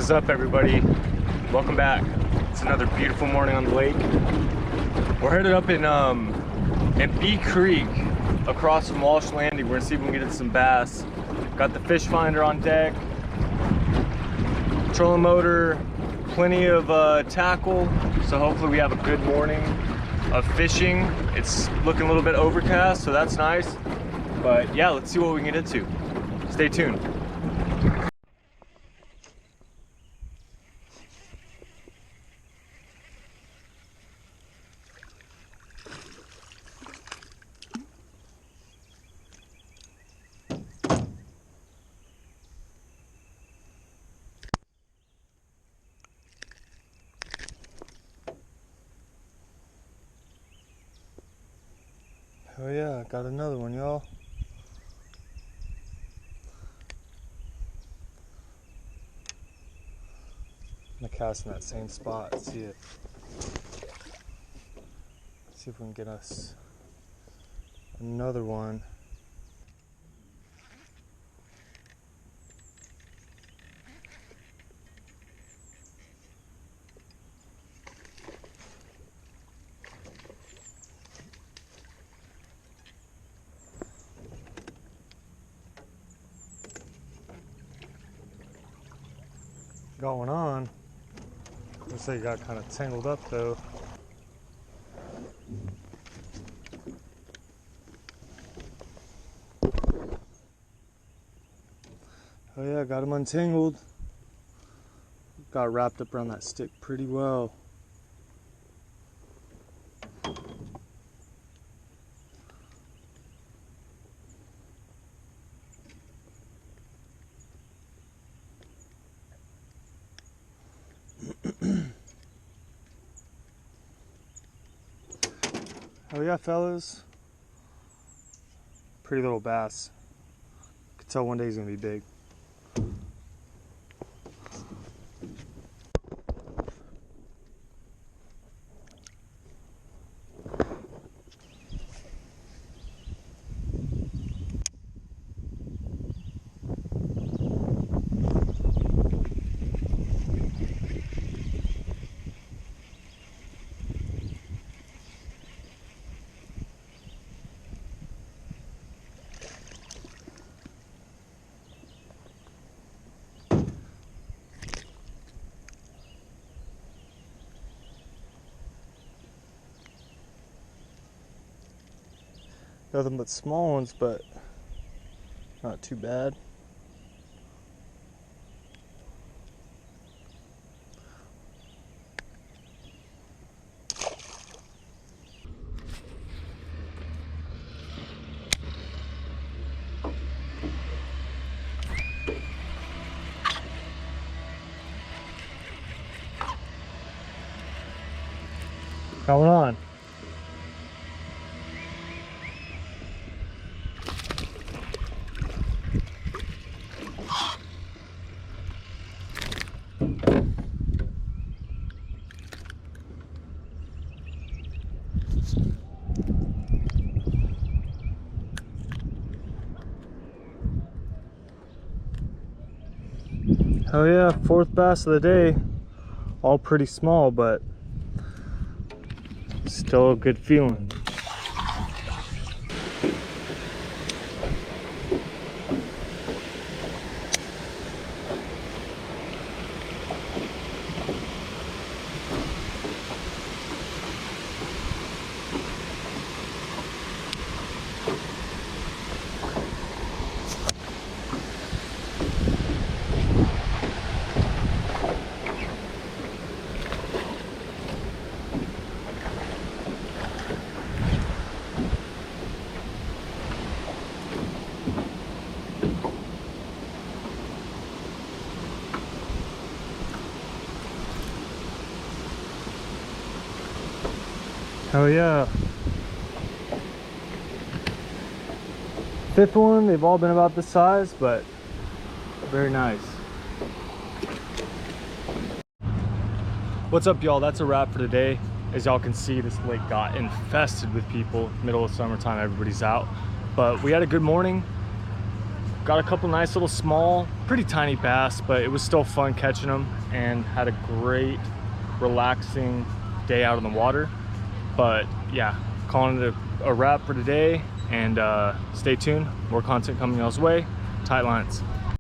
is up, everybody? Welcome back. It's another beautiful morning on the lake. We're headed up in Bee Creek across from Walsh Landing. We're gonna see if we can get some bass. Got the fish finder on deck, trolling motor, plenty of tackle. So hopefully we have a good morning of fishing. It's looking a little bit overcast, so that's nice. But yeah, let's see what we can get into. Stay tuned. Oh yeah, got another one, y'all. I'm gonna cast in that same spot, see it. See if we can get us another one. Got one on. Looks like it got kind of tangled up though. Oh yeah, got him untangled. Got wrapped up around that stick pretty well. Oh yeah, fellas. Pretty little bass. Could tell one day he's gonna be big. Nothing but small ones, but not too bad. Going on. Oh yeah, fourth bass of the day. All pretty small, but still a good feeling. Oh yeah. Fifth one, they've all been about this size, but very nice. What's up, y'all? That's a wrap for today. As y'all can see, this lake got infested with people. Middle of summertime, everybody's out. But we had a good morning. got a couple nice little small, pretty tiny bass, but it was still fun catching them, and had a great relaxing day out on the water. But yeah, calling it a wrap for today, and stay tuned, more content coming y'all's way. Tight lines.